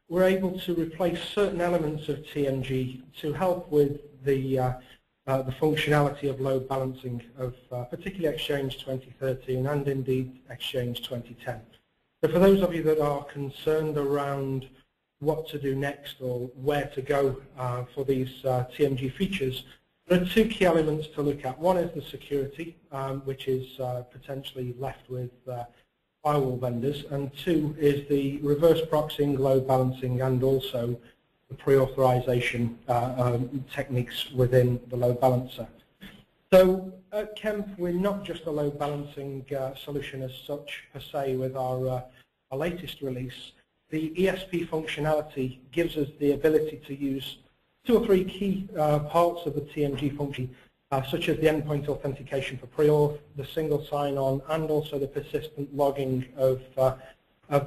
B: we're able to replace certain elements of TMG to help with the functionality of load balancing of particularly Exchange 2013 and indeed Exchange 2010. So for those of you that are concerned around what to do next or where to go for these TMG features, there are two key elements to look at. One is the security, which is potentially left with firewall vendors, and two is the reverse proxying, load balancing, and also the pre-authorization techniques within the load balancer. So at Kemp, we're not just a load balancing solution as such per se with our latest release. The ESP functionality gives us the ability to use two or three key parts of the TMG function, such as the endpoint authentication for pre-auth, the single sign-on, and also the persistent logging of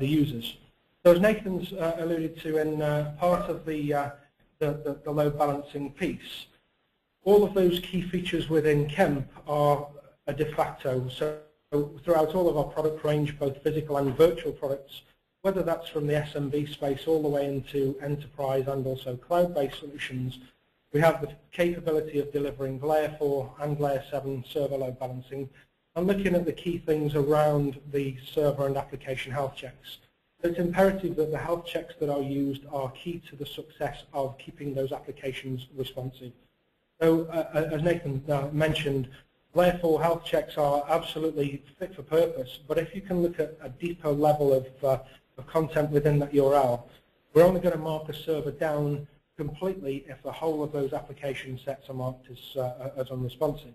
B: the users. So as Nathan's alluded to in part of the load balancing piece, all of those key features within Kemp are a de facto. So throughout all of our product range, both physical and virtual products, whether that's from the SMB space all the way into enterprise and also cloud-based solutions, we have the capability of delivering layer 4 and layer 7 server load balancing and looking at the key things around the server and application health checks. So it's imperative that the health checks that are used are key to the success of keeping those applications responsive. So as Nathan mentioned, layer 4 health checks are absolutely fit for purpose, but if you can look at a deeper level of content within that URL, we're only going to mark a server down completely if the whole of those application sets are marked as unresponsive.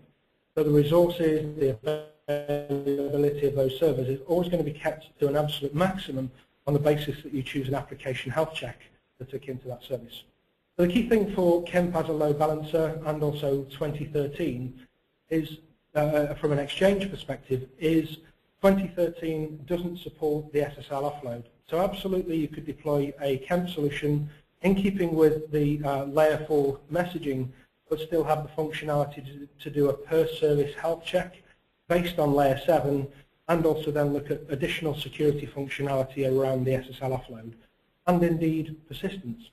B: So the resources, the availability of those servers is always going to be kept to an absolute maximum on the basis that you choose an application health check to tick into that service. So the key thing for Kemp as a load balancer and also 2013 is, from an Exchange perspective, is 2013 doesn't support the SSL offload. So absolutely you could deploy a Kemp solution in keeping with the layer 4 messaging, but still have the functionality to do a per service health check based on layer 7, and also then look at additional security functionality around the SSL offload, and indeed persistence.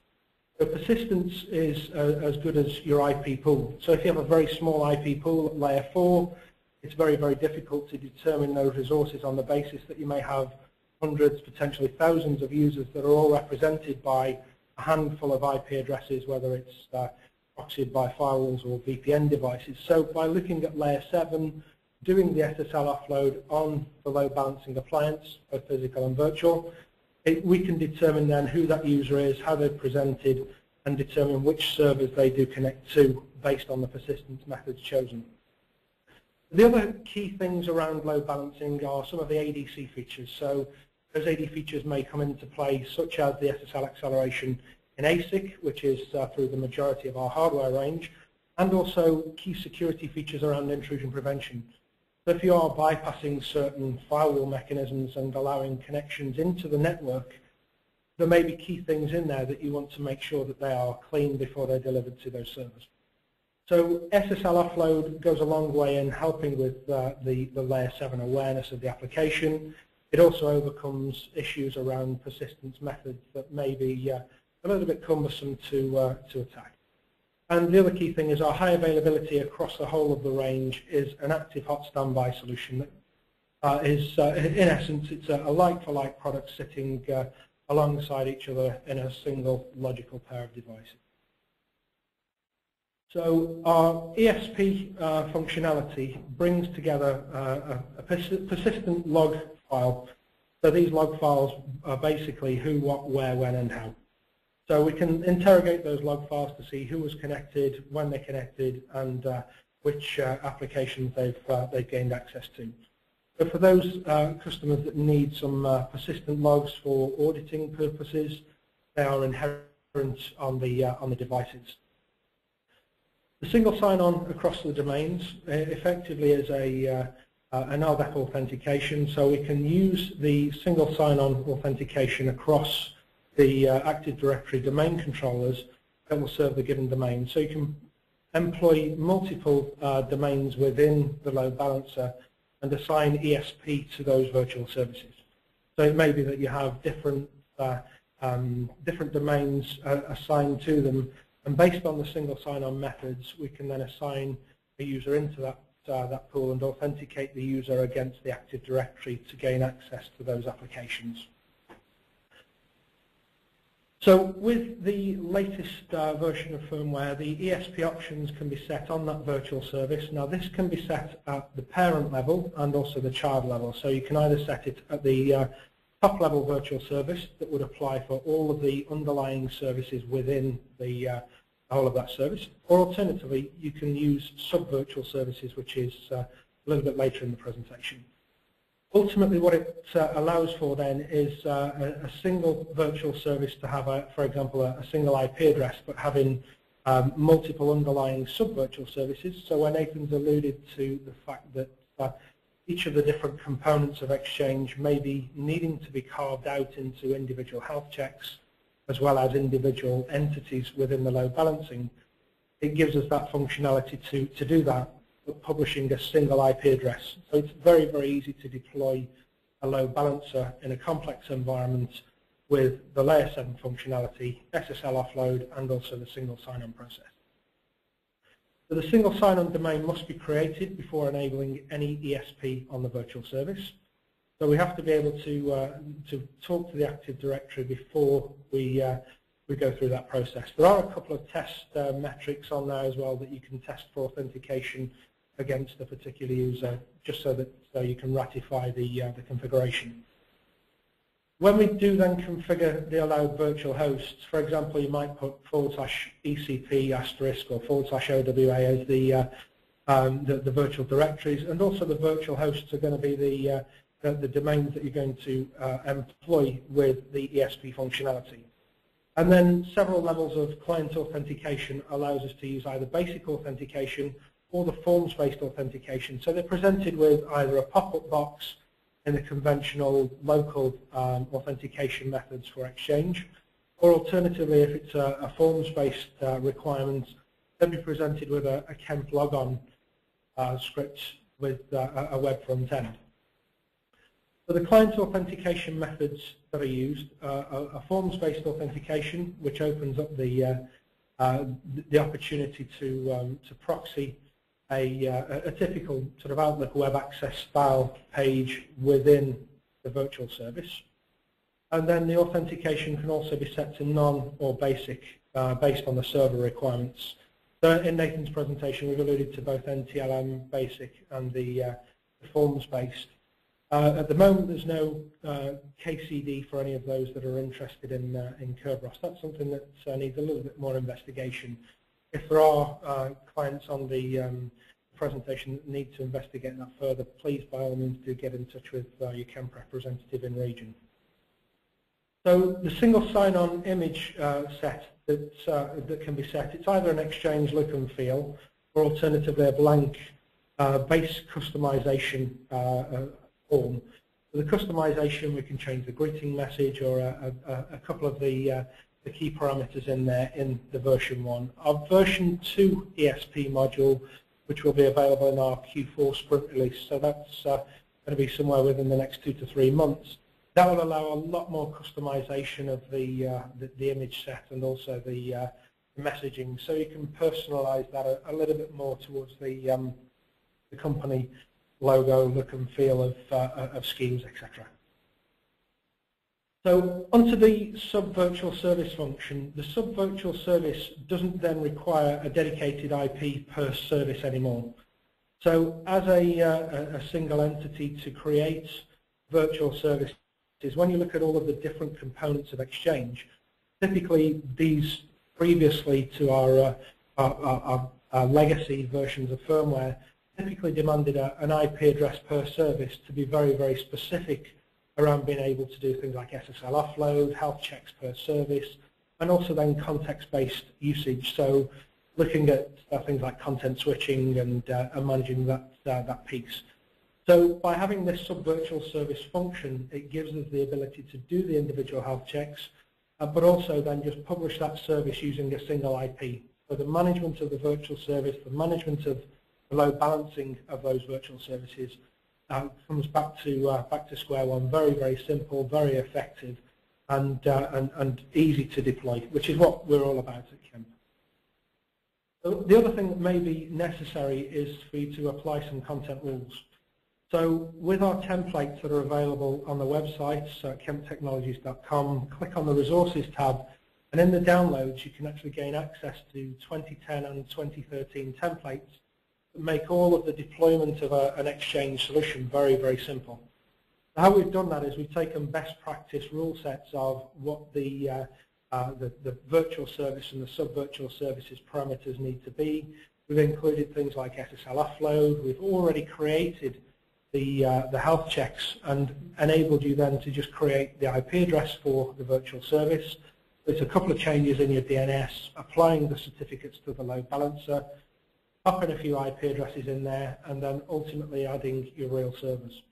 B: So persistence is as good as your IP pool. So if you have a very small IP pool at layer 4, it's very, very difficult to determine those resources on the basis that you may have hundreds, potentially thousands of users that are all represented by a handful of IP addresses, whether it's proxied by firewalls or VPN devices. So by looking at layer 7, doing the SSL offload on the load balancing appliance, both physical and virtual, we can determine then who that user is, how they're presented, and determine which servers they do connect to based on the persistence methods chosen. The other key things around load balancing are some of the ADC features. So those AD features may come into play, such as the SSL acceleration in ASIC, which is through the majority of our hardware range, and also key security features around intrusion prevention. So if you are bypassing certain firewall mechanisms and allowing connections into the network, there may be key things in there that you want to make sure that they are clean before they're delivered to those servers. So SSL offload goes a long way in helping with the layer 7 awareness of the application. It also overcomes issues around persistence methods that may be a little bit cumbersome to attack. And the other key thing is our high availability across the whole of the range is an active hot standby solution that is, in essence, it's a like-for-like product sitting alongside each other in a single logical pair of devices. So our ESP functionality brings together a persistent log file. So these log files are basically who, what, where, when, and how. So we can interrogate those log files to see who was connected, when they connected, and which applications they've gained access to. So for those customers that need some persistent logs for auditing purposes, they are inherent on the devices. The single sign-on across the domains effectively is an LDAP authentication, so we can use the single sign-on authentication across the Active Directory domain controllers that will serve the given domain. So you can employ multiple domains within the load balancer and assign ESP to those virtual services. So it may be that you have different domains assigned to them, and based on the single sign-on methods, we can then assign a user into that pool and authenticate the user against the Active Directory to gain access to those applications. So with the latest version of firmware, the ESP options can be set on that virtual service. Now this can be set at the parent level and also the child level. So you can either set it at the top level virtual service that would apply for all of the underlying services within the whole of that service, or alternatively you can use sub-virtual services, which is a little bit later in the presentation. Ultimately what it allows for then is a single virtual service to have, for example, a single IP address, but having multiple underlying sub-virtual services. So when Nathan's alluded to the fact that each of the different components of Exchange may be needing to be carved out into individual health checks, as well as individual entities within the load balancing, it gives us that functionality to do that, but publishing a single IP address. So it's very, very easy to deploy a load balancer in a complex environment with the layer 7 functionality, SSL offload, and also the single sign-on process. So the single sign-on domain must be created before enabling any ESP on the virtual service. So we have to be able to talk to the Active Directory before we go through that process. There are a couple of test metrics on there as well that you can test for authentication against a particular user, just so that you can ratify the configuration. When we do then configure the allowed virtual hosts, for example, you might put /ECP asterisk or /OWA as the virtual directories, and also the virtual hosts are going to be the domains that you're going to employ with the ESP functionality. And then several levels of client authentication allows us to use either basic authentication or the forms-based authentication. So they're presented with either a pop-up box in the conventional local authentication methods for Exchange, or alternatively, if it's a forms-based requirement, they'll be presented with a Kemp logon script with a web front end. So the client authentication methods that are used are a forms-based authentication, which opens up the opportunity to proxy a typical sort of Outlook web access style page within the virtual service. And then the authentication can also be set to none or basic based on the server requirements. So in Nathan's presentation, we've alluded to both NTLM, basic, and the forms-based. At the moment, there's no KCD for any of those that are interested in Kerberos. That's something that needs a little bit more investigation. If there are clients on the presentation that need to investigate that further, please by all means do get in touch with your Kemp representative in region. So the single sign-on image set that can be set, it's either an exchange look and feel or alternatively a blank base customization form. For the customization, we can change the greeting message or a couple of the key parameters in there in the version 1. Our version 2 ESP module, which will be available in our Q4 sprint release, so that's going to be somewhere within the next 2 to 3 months. That will allow a lot more customization of the image set and also the messaging, so you can personalize that a little bit more towards the company logo, look and feel of schemes, etc. So onto the sub-virtual service function. The sub-virtual service doesn't then require a dedicated IP per service anymore. So as a single entity to create virtual services, when you look at all of the different components of Exchange, typically these previously to our legacy versions of firmware typically demanded an IP address per service to be very, very specific around being able to do things like SSL offload, health checks per service, and also then context-based usage. So looking at things like content switching and managing that piece. So by having this sub-virtual service function, it gives us the ability to do the individual health checks, but also then just publish that service using a single IP. So the management of the virtual service, the management of the load balancing of those virtual services comes back to square one. Very, very simple, very effective, and easy to deploy, which is what we're all about at Kemp. So the other thing that may be necessary is for you to apply some content rules. So with our templates that are available on the website, so at kemptechnologies.com, click on the Resources tab, and in the downloads you can actually gain access to 2010 and 2013 templates that make all of the deployment of an Exchange solution very, very simple. How we've done that is we've taken best practice rule sets of what the virtual service and the sub-virtual services parameters need to be. We've included things like SSL offload. We've already created the health checks and enabled you then to just create the IP address for the virtual service. There's a couple of changes in your DNS, applying the certificates to the load balancer, popping a few IP addresses in there, and then ultimately adding your real servers.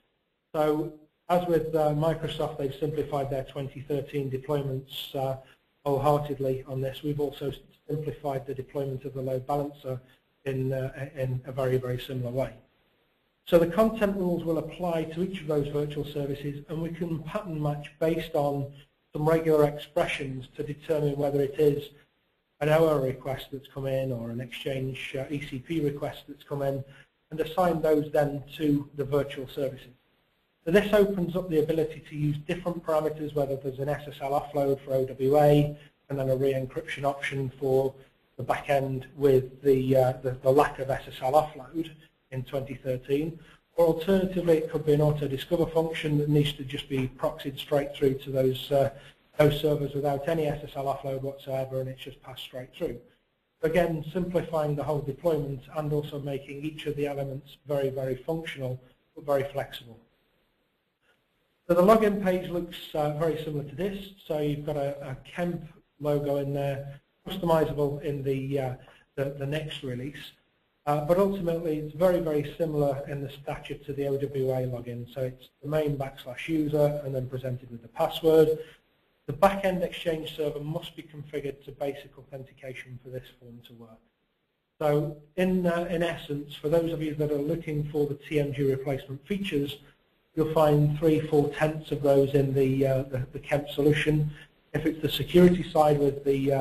B: So as with Microsoft, they've simplified their 2013 deployments wholeheartedly on this. We've also simplified the deployment of the load balancer in a very, very similar way. So the content rules will apply to each of those virtual services, and we can pattern match based on some regular expressions to determine whether it is an OR request that's come in or an Exchange ECP request that's come in, and assign those then to the virtual services. So this opens up the ability to use different parameters, whether there's an SSL offload for OWA and then a re-encryption option for the back end with the lack of SSL offload in 2013, or alternatively it could be an Autodiscover function that needs to just be proxied straight through to those servers without any SSL offload whatsoever, and it's just passed straight through. Again, simplifying the whole deployment and also making each of the elements very, very functional but very flexible. So the login page looks very similar to this. So you've got a Kemp logo in there, customizable in the next release. But ultimately, it's very, very similar in the stature to the OWA login. So it's the main /user and then presented with the password. The back-end Exchange server must be configured to basic authentication for this form to work. So in essence, for those of you that are looking for the TMG replacement features, you'll find 3/4 of those in the Kemp solution. If it's the security side with the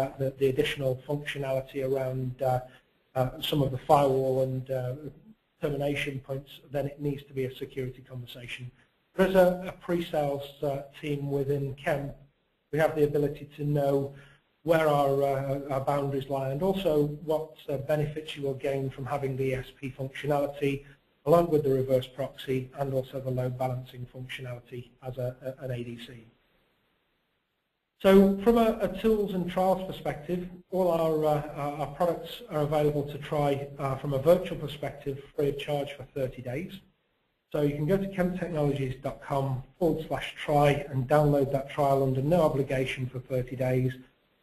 B: additional functionality around some of the firewall and termination points, then it needs to be a security conversation. There's a pre-sales team within Kemp. We have the ability to know where our boundaries lie and also what benefits you will gain from having the ESP functionality, along with the reverse proxy and also the load balancing functionality as an ADC. So from a tools and trials perspective, all our products are available to try from a virtual perspective free of charge for 30 days. So you can go to kemptechnologies.com/try and download that trial under no obligation for 30 days.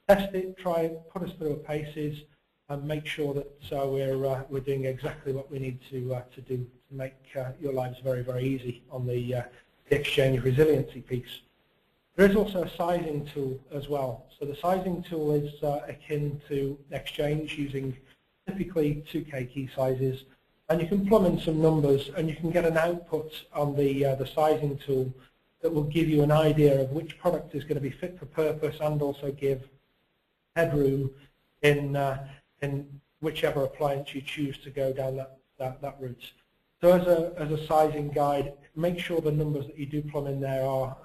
B: Test it, try it, put us through a paces, and make sure that we're doing exactly what we need to do to make your lives very, very easy on the exchange resiliency piece. There is also a sizing tool as well. So the sizing tool is akin to Exchange, using typically 2K key sizes, and you can plumb in some numbers and you can get an output on the sizing tool that will give you an idea of which product is going to be fit for purpose and also give headroom in whichever appliance you choose to go down that route. So as a sizing guide, make sure the numbers that you do plumb in there are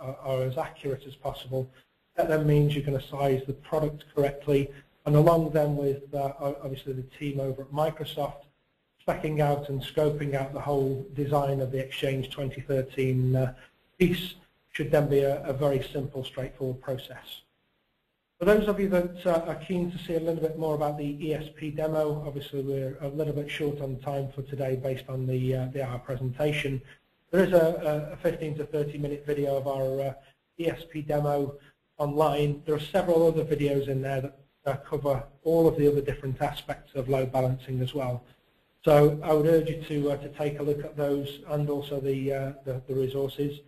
B: as accurate as possible. That then means you're going to size the product correctly, and along then with obviously the team over at Microsoft, speccing out and scoping out the whole design of the Exchange 2013 piece should then be a very simple, straightforward process. For those of you that are keen to see a little bit more about the ESP demo, obviously we're a little bit short on time for today based on the hour presentation. There is a 15 to 30 minute video of our ESP demo online. There are several other videos in there that cover all of the other different aspects of load balancing as well. So I would urge you to take a look at those and also the resources.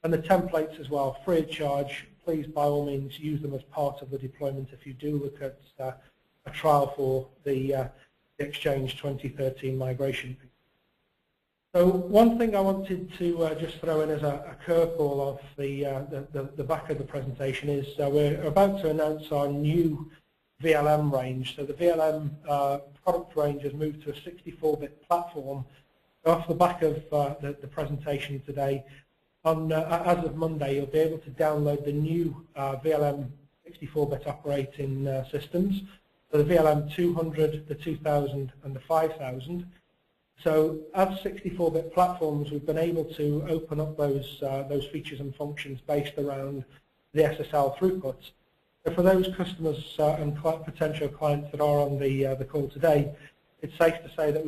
B: And the templates as well, free of charge. Please, by all means, use them as part of the deployment if you do look at a trial for the Exchange 2013 migration. So one thing I wanted to just throw in as a curveball off the back of the presentation is we're about to announce our new VLM range. So the VLM product range has moved to a 64-bit platform. Off the back of the presentation today, as of Monday, you'll be able to download the new VLM 64-bit operating systems, so the VLM 200, the 2000, and the 5000. So as 64-bit platforms, we've been able to open up those features and functions based around the SSL throughput. So for those customers and potential clients that are on the call today, it's safe to say that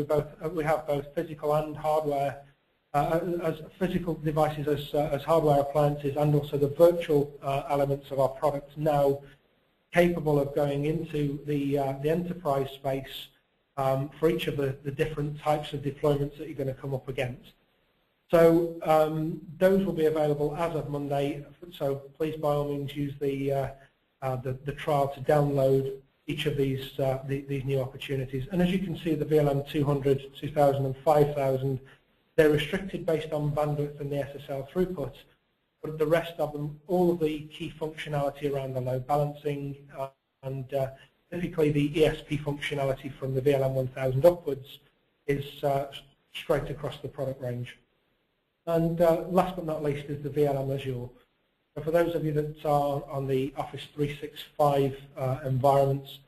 B: we have both physical and hardware, as physical devices as hardware appliances, and also the virtual elements of our products now capable of going into the enterprise space for each of the different types of deployments that you're going to come up against. So those will be available as of Monday. So please, by all means, use the trial to download each of these new opportunities. And as you can see, the VLM 200, 2000, and 5000. They're restricted based on bandwidth and the SSL throughput, but the rest of them, all of the key functionality around the load balancing and typically the ESP functionality from the VLM 1000 upwards is straight across the product range. And last but not least is the VLM Azure. So for those of you that are on the Office 365 environments,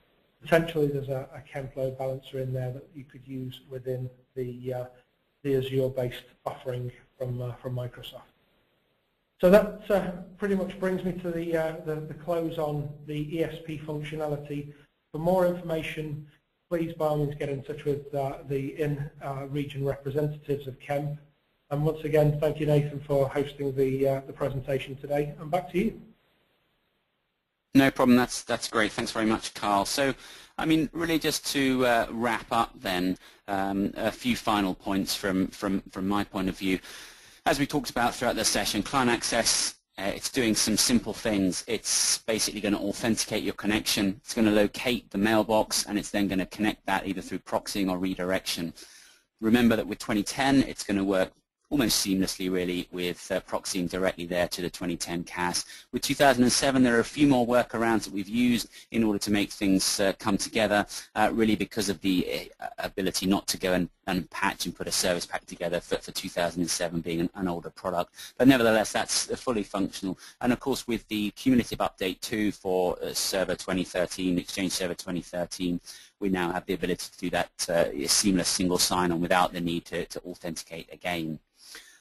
B: potentially there's a Kemp load balancer in there that you could use within the Azure-based offering from Microsoft. So that pretty much brings me to the close on the ESP functionality. For more information, please by all means get in touch with the in-region representatives of Kemp. And once again, thank you, Nathan, for hosting the presentation today. And back to you.
A: No problem. That's great. Thanks very much, Carl. So, I mean, really just to wrap up then, a few final points from my point of view. As we talked about throughout the session, client access, it's doing some simple things. It's basically going to authenticate your connection. It's going to locate the mailbox, and it's then going to connect that either through proxying or redirection. Remember that with 2010, it's going to work almost seamlessly, really, with proxying directly there to the 2010 CAS. With 2007, there are a few more workarounds that we've used in order to make things come together, really because of the ability not to go and unpatch and put a service pack together for 2007 being an older product. But nevertheless, that's fully functional. And of course, with the cumulative update 2 for Server 2013, Exchange Server 2013, we now have the ability to do that seamless single sign-on without the need to authenticate again.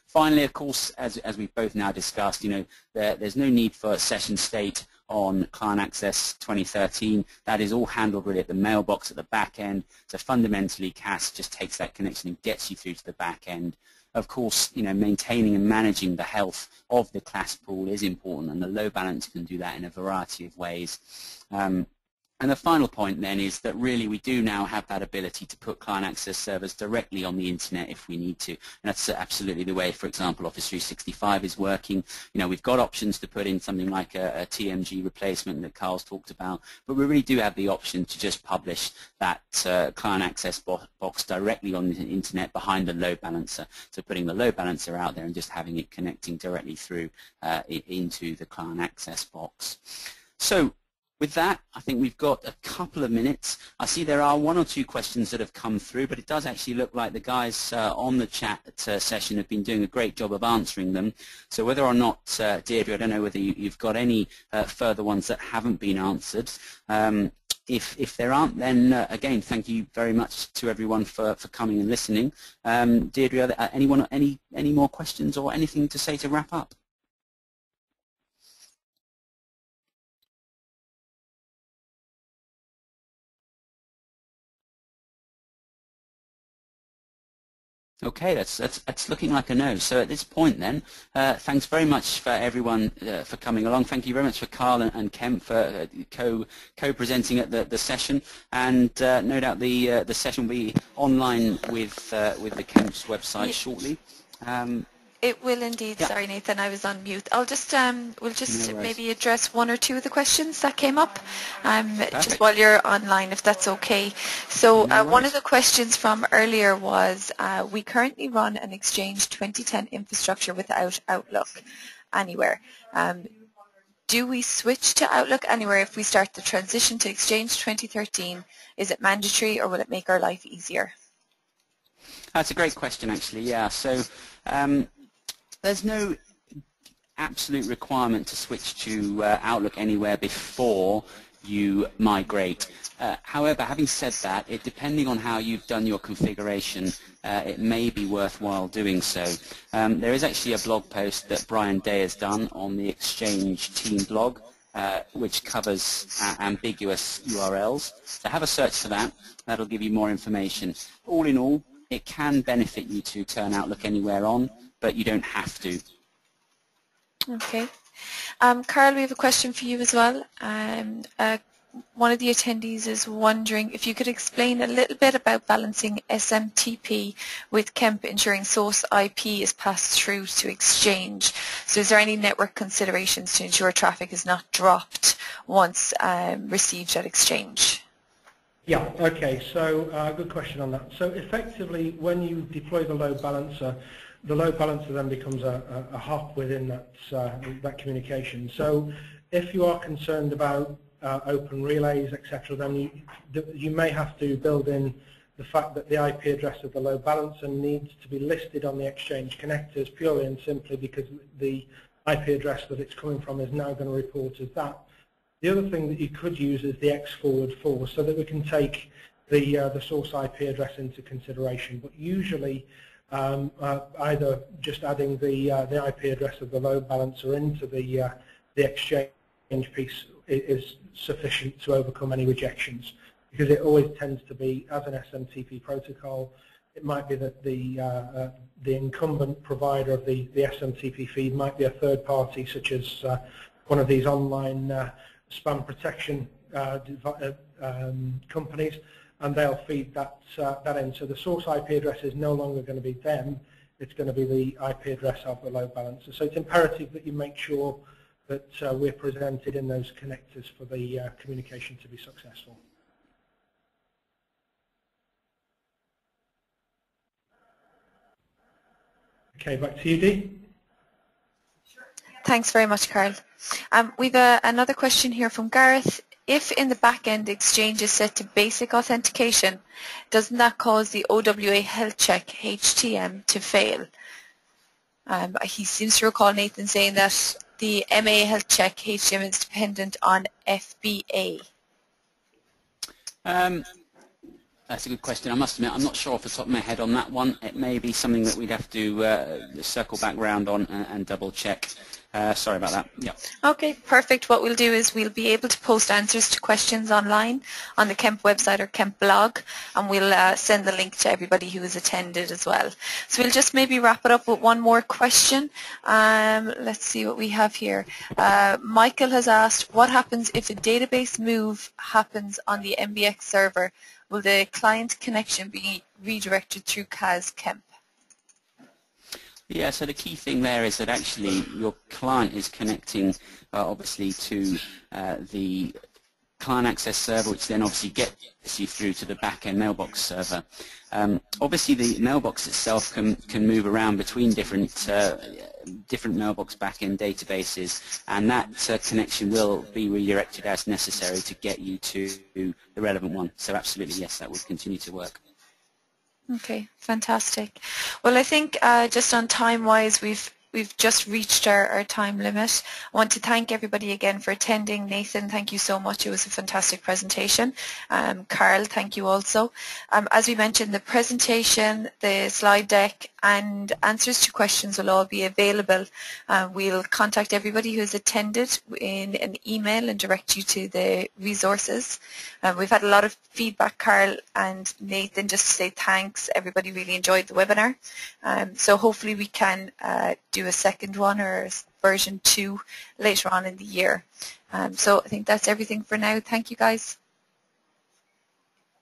A: Finally, of course, as we've both now discussed, there's no need for session state on Client Access 2013. That is all handled really at the mailbox at the back end. So fundamentally, CAS just takes that connection and gets you through to the back end. Of course, maintaining and managing the health of the class pool is important, and the load balancer can do that in a variety of ways. And the final point then is that really we do now have that ability to put client access servers directly on the internet if we need to. And that's absolutely the way, for example, Office 365 is working. We've got options to put in something like a TMG replacement that Carl's talked about, but we really do have the option to just publish that client access box directly on the internet behind the load balancer. So putting the load balancer out there and just having it connecting directly through into the client access box. So with that, I think we've got a couple of minutes. I see there are 1 or 2 questions that have come through, but it does actually look like the guys on the chat session have been doing a great job of answering them. So whether or not, Deirdre, I don't know whether you've got any further ones that haven't been answered. If there aren't, then again, thank you very much to everyone for coming and listening. Deirdre, are there any more questions or anything to say to wrap up? Okay, that's looking like a no. So at this point then, thanks very much for everyone for coming along. Thank you very much for Carl and Kemp for co-presenting at the session, and no doubt the session will be online with the Kemp's website shortly.
C: It will indeed. Yeah. Sorry, Nathan, I was on mute. I'll just we'll just maybe address 1 or 2 of the questions that came up just while you're online, if that's okay. So one of the questions from earlier was, we currently run an Exchange 2010 infrastructure without Outlook Anywhere. Do we switch to Outlook Anywhere if we start the transition to Exchange 2013? Is it mandatory, or will it make our life easier?
A: That's a great question, actually. Yeah. So there's no absolute requirement to switch to Outlook Anywhere before you migrate. However, having said that, depending on how you've done your configuration, it may be worthwhile doing so. There is actually a blog post that Brian Day has done on the Exchange team blog, which covers ambiguous URLs. So have a search for that. That'll give you more information. All in all, it can benefit you to turn Outlook Anywhere on, but you don't have to.
C: Okay. Carl, we have a question for you as well. One of the attendees is wondering if you could explain a little bit about balancing SMTP with Kemp, ensuring source IP is passed through to Exchange. So is there any network considerations to ensure traffic is not dropped once received at Exchange?
B: Yeah, okay, so good question on that. So effectively, when you deploy the load balancer then becomes a hop within that communication. So if you are concerned about open relays, etc., then you may have to build in the fact that the IP address of the load balancer needs to be listed on the Exchange connectors purely and simply because the IP address that it's coming from is now going to report as that. The other thing that you could use is the X forward for, so that we can take the source IP address into consideration. But usually, either just adding the IP address of the load balancer into the Exchange piece is sufficient to overcome any rejections, because it always tends to be, as an SMTP protocol, it might be that the incumbent provider of the SMTP feed might be a third party, such as one of these online spam protection companies, and they'll feed that in. So the source IP address is no longer going to be them, it's going to be the IP address of the load balancer. So it's imperative that you make sure that we're presented in those connectors for the communication to be successful. Okay, back to you, Dee.
C: Thanks very much, Carl. We've another question here from Gareth. if in the back-end Exchange is set to basic authentication, doesn't that cause the OWA health check HTM to fail? He seems to recall Nathan saying that the MA health check HTM is dependent on FBA.
A: That's a good question. I must admit, I'm not sure off the top of my head on that one. It may be something that we'd have to circle back round on and double check. Sorry about that. Yeah.
C: Okay, perfect. What we'll do is we'll be able to post answers to questions online on the Kemp website or Kemp blog, and we'll send the link to everybody who has attended as well. So we'll just maybe wrap it up with one more question. Let's see what we have here. Michael has asked, what happens if a database move happens on the MBX server? Will the client connection be redirected through CAS Kemp?
A: Yeah, so the key thing there is that actually your client is connecting obviously to the client access server, which then obviously gets you through to the back-end mailbox server. Obviously the mailbox itself can move around between different mailbox back-end databases, and that connection will be redirected as necessary to get you to the relevant one. So absolutely, yes, that would continue to work.
C: Okay, fantastic. Well, I think just on time-wise, we've just reached our time limit. I want to thank everybody again for attending. Nathan, thank you so much. It was a fantastic presentation. Carl, thank you also. As we mentioned, the presentation, the slide deck, and answers to questions will all be available. We'll contact everybody who has attended in an email and direct you to the resources. We've had a lot of feedback, Carl and Nathan, just to say thanks. Everybody really enjoyed the webinar. So hopefully we can do a second one or version 2 later on in the year. So I think that's everything for now. Thank you, guys.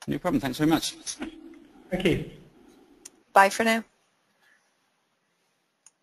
A: No problem. Thanks very much.
B: Thank you.
C: Bye for now.